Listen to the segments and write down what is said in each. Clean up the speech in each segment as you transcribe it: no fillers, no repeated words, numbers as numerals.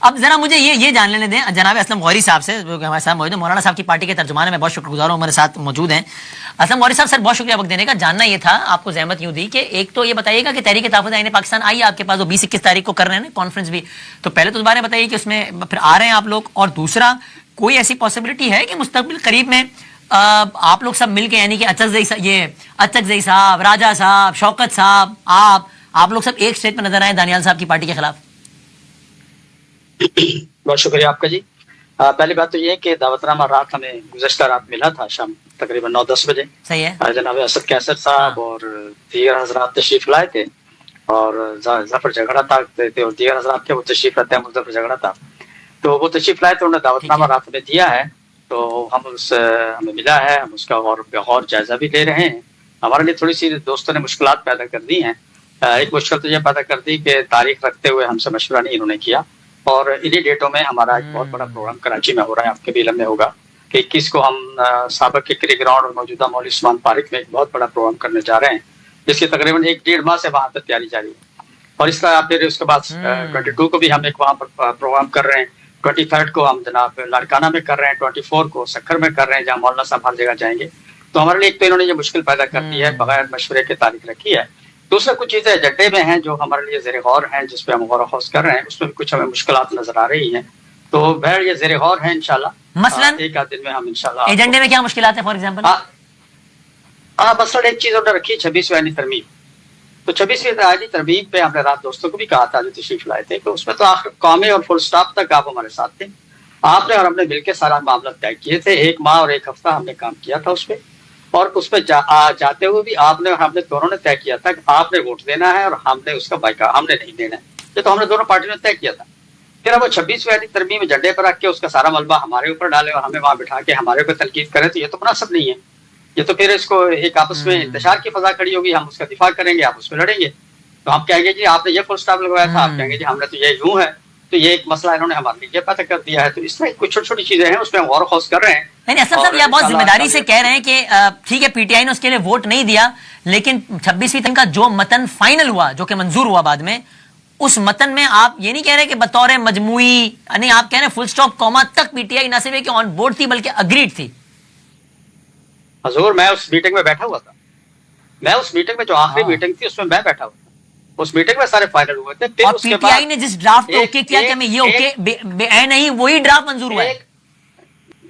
اب ذرا مجھے یہ جان لینے دیں جناب اسلم غوری صاحب سے جو کہ ہمارے ساتھ موجود ہیں، مولانا صاحب کی پارٹی کے ترجمان ہیں، میں بہت شکر گزار ہوں، ہمارے ساتھ موجود ہیں. اسلم غوری صاحب سر بہت شکریہ وقت دینے کا. جاننا یہ تھا آپ کو زحمت یوں دی کہ ایک تو یہ بتائیے گا کہ تحریک تحفظ آئین پاکستان آئی آپ کے پاس وہ 20-21 تاریخ کو کر رہے ہیں کانفرنس بھی، تو پہلے تو اس بارے میں بتائیے کہ اس میں پھر آ رہے ہیں آپ لوگ، اور دوسرا کوئی ایسی پاسبلٹی ہے کہ مستقبل قریب میں آپ لوگ سب مل کے یعنی کہ اچک زئی صاحب، راجہ صاحب، شوکت صاحب، آپ لوگ سب ایک اسٹیج پہ نظر آئے دانیال صاحب کی پارٹی کے خلاف؟ بہت شکریہ آپ کا جی. پہلی بات تو یہ ہے کہ دعوت نامہ رات ہمیں گزشتہ رات ملا تھا شام تقریباً 9-10 بجے. صحیح ہے. جناب اسد کیسر صاحب اور دیگر حضرات تشریف لائے تھے، اور ظفر جھگڑا تھا اور دیگر حضرات کے وہ تشریف رہتے ہیں، ظفر جھگڑا تھا تو وہ تشریف لائے تھے، انہوں نے دعوت نامہ رات میں دیا ہے، تو ہمیں ملا ہے، ہم اس کا غور جائزہ بھی لے رہے ہیں. ہمارے لیے تھوڑی سی دوستوں نے مشکلات پیدا کر دی ہیں. ایک مشکل تو یہ پیدا کر دی کہ تاریخ رکھتے ہوئے ہم سے مشورہ نہیں انہوں نے کیا، اور انہی ڈیٹوں میں ہمارا ایک بہت بڑا پروگرام کراچی میں ہو رہا ہے، آپ کے بھی علم میں ہوگا کہ 21 کو ہم سابق کرکٹ گراؤنڈ اور موجودہ مولوی عثمان پارک میں ایک بہت بڑا پروگرام کرنے جا رہے ہیں، جس کی تقریباً 1-1.5 ماہ سے وہاں پر تیاری جاری ہے. اور اس طرح پھر اس کے بعد 22 کو بھی ہم ایک وہاں پر پروگرام کر رہے ہیں، 23 کو ہم جناب لاڑکانہ میں کر رہے ہیں، 24 کو سکھر میں کر رہے ہیں، جہاں مولانا صاحب ہر جگہ جائیں گے. تو ہمارے لیے ایک تو انہوں نے یہ مشکل پیدا کر دی ہے، بغیر مشورے کے تاریخ رکھی ہے. دوسرا کچھ چیزیں ایجنڈے میں ہیں جو ہمارے لیے زیر غور ہیں، جس پہ ہم غور و خوض کر رہے ہیں، اس میں بھی کچھ ہمیں مشکلات نظر آ رہی ہیں، تو بہر یہ زیر غور ہیں. انشاءاللہ مثلاً ایک آدھ دن میں ہم انشاءاللہ ایجنڈے میں کیا مشکلات ہیں فار ایگزامپل؟ مثلاً ایک چیز انہوں نے رکھی 26ویں آئینی ترمیم. تو 26ویں آئینی ترمیم پہ ہم نے رات دوستوں کو بھی کہا تھا جو تشریف لائے تھے کہ اس میں تو آخر قومی اور فل سٹاپ تک آپ ہمارے ساتھ تھے، آپ نے اور ہم نے مل کے سارا معاملہ طے کیے تھے. 1 ماہ اور 1 ہفتہ ہم نے کام کیا تھا اس پہ، اور اس پہ جاتے ہوئے بھی آپ نے اور ہم نے دونوں نے طے کیا تھا کہ آپ نے ووٹ دینا ہے اور ہم نے اس کا بائیکاٹ ہم نے نہیں دینا ہے. یہ تو ہم نے دونوں پارٹیوں نے طے کیا تھا. پھر اب وہ 26ویں آئینی ترمیم ایجنڈے پر رکھ کے اس کا سارا ملبہ ہمارے اوپر ڈالے اور ہمیں وہاں بٹھا کے ہمارے اوپر تنقید کرے، تو یہ تو مناسب نہیں ہے. یہ تو پھر اس کو ایک آپس میں انتشار کی فضا کھڑی ہوگی، ہم اس کا دفاع کریں گے، آپ اس پہ لڑیں گے، تو ہم کہیں گے جی آپ نے یہ فل سٹاپ لگوایا تھا، آپ کہیں گے جی ہم نے تو یہ یوں ہے. تو یہ ایک مسئلہ انہوں نے ہمارے لیے پتہ کر دیا ہے. تو اس طرح کچھ چھوٹی چھوٹی چیزیں ہیں، اس میں ہم غور و خوض کر رہے ہیں. نہیں اسد صاحب یہ بہت ذمہ داری سے کہہ رہے ہیں کہ ٹھیک ہے پی ٹی آئی نے اس کے لیے ووٹ نہیں دیا، لیکن 26ویں تک کا جو متن فائنل ہوا، جو کہ منظور ہوا بعد میں، اس متن میں آپ یہ نہیں کہہ رہے کہ بطور مجموعی، نہیں آپ کہہ رہے ہیں فل سٹاپ کوما تک پی ٹی آئی نہ صرف کہ آن بورڈ تھی بلکہ اگریڈ تھی. حضور میں اس میٹنگ میں بیٹھا ہوا تھا، میں اس میٹنگ میں جو آخری میٹنگ تھی اس میں میں بیٹھا ہوا تھا، اس میٹنگ میں سارے فائنل ہوئے تھے. اور پی ٹی آئی نے جس ڈرافٹ کو اوکے کیا کہ ہمیں یہ اوکے بے نہیں وہی ڈرافٹ منظور ہوا ہے.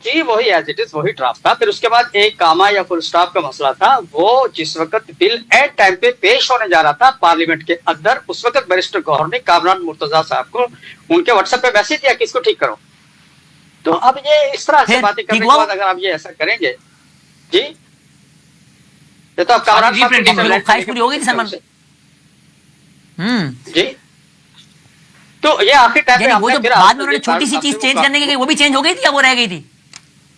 جی وہی ایز اٹ از وہی ڈرافٹ تھا. پھر اس کے بعد ایک کاما یا فل سٹاپ کا مسئلہ تھا، وہ جس وقت بل ایٹ ٹائم پہ پیش ہونے جا رہا تھا پارلیمنٹ کے اندر، اس وقت بیرسٹر گوہر نے کامران مرتضیٰ صاحب کو ان کے واٹس ایپ پہ میسج دیا کہ اس کو ٹھیک کرو. تو اب یہ اس طرح سے باتیں کرنے کے بعد اگر آپ یہ ایسا کریں گے جی، یہ تو آپ کامران خواہش پوری ہوگی جی. تو یہ آخری ٹائم پہ وہ جو بعد میں انہوں نے چھوٹی سی چیز چینج کرنے کی وہ بھی چینج ہو گئی تھی یا وہ رہ گئی تھی؟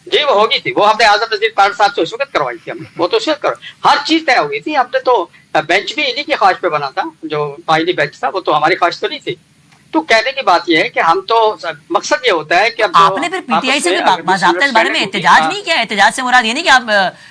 جی وہ ہوگی تھی، وہ ہم نے اعظم نذیر پارٹ صاحب سے اس وقت کروائی تھی، ہم نے وہ تو اس وقت ہر چیز طے ہو گئی تھی. ہم نے تو بینچ بھی انہی کی خواہش پہ بنا تھا، جو آئینی بینچ تھا وہ تو ہماری خواہش تو نہیں تھی. تو کہنے کی بات یہ ہے کہ ہم تو مقصد یہ ہوتا ہے کہ آپ نے پھر پی ٹی آئی سے باضابطہ اس بارے میں احتجاج نہیں کیا. احتجاج سے مراد یہ نہیں کہ آپ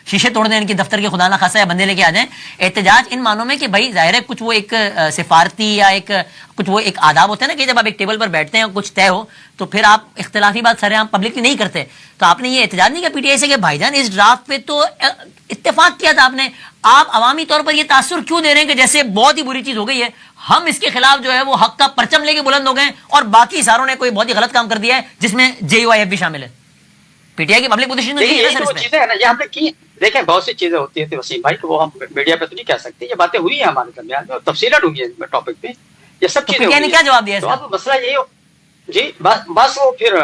شیشے توڑ دیں ان کی دفتر کے خدا نہ خاصا یا بندے لے کے آ جائیں. احتجاج ان معنوں میں کہ بھائی ظاہر ہے کچھ وہ ایک سفارتی یا ایک کچھ وہ ایک آداب ہوتے ہیں نا کہ جب آپ ایک ٹیبل پر بیٹھتے ہیں اور کچھ طے ہو تو پھر آپ اختلافی بات سر عام پبلکلی نہیں کرتے. تو آپ نے یہ احتجاج نہیں کیا پی ٹی آئی سے کہ بھائی جان اس ڈرافٹ پہ تو اتفاق کیا تھا آپ نے، آپ عوامی طور پر یہ تاثر کیوں دے رہے ہیں کہ جیسے بہت ہی بری چیز ہو گئی ہے، ہم اس کے خلاف جو ہے وہ حق کا پرچم لے کے بلند ہو گئے اور باقی ساروں نے کوئی بہت ہی غلط کام کر دیا ہے جس میں جے یو آئی ایف بھی شامل ہے. پی ٹی آئی کی پبلک پوزیشن میں چیزیں ہیں نا یہ ہم نے کی. دیکھیں بہت سی چیزیں ہوتی ہیں وسیم بھائی، وہ ہم میڈیا پہ تو نہیں کہہ سکتے. یہ باتیں ہوئی ہیں ہمارے درمیان میں اور تفصیلات ہوئی ہیں ٹاپک پہ، یہ سب چیزیں. کیا جواب دیا اب مسئلہ یہی ہو جی بس وہ پھر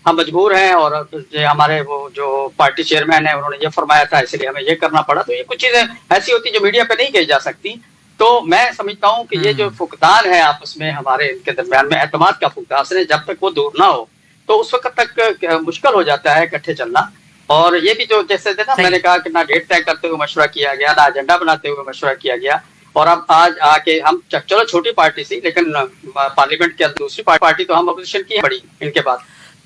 ہم مجبور ہیں، اور ہمارے وہ جو پارٹی چیئرمین ہیں انہوں نے یہ فرمایا تھا اس لیے ہمیں یہ کرنا پڑا. تو یہ کچھ چیزیں ایسی ہوتی ہیں جو میڈیا پہ نہیں کہی جا سکتی. تو میں سمجھتا ہوں کہ یہ جو فقدان ہے آپس میں ہمارے ان کے درمیان میں اعتماد کا فقدان، جب تک وہ دور نہ ہو تو اس وقت تک مشکل ہو جاتا ہے اکٹھے چلنا. اور یہ بھی جو جیسے نا میں نے کہا کہ نہ ڈیٹ طے کرتے ہوئے مشورہ کیا گیا، نہ ایجنڈا بناتے ہوئے مشورہ کیا گیا. اور اب آج آ کے ہم چلو چھوٹی پارٹی سی لیکن پارلیمنٹ کے دوسری پارٹی تو ہم اپوزیشن کی ہے بڑی ان کے بعد.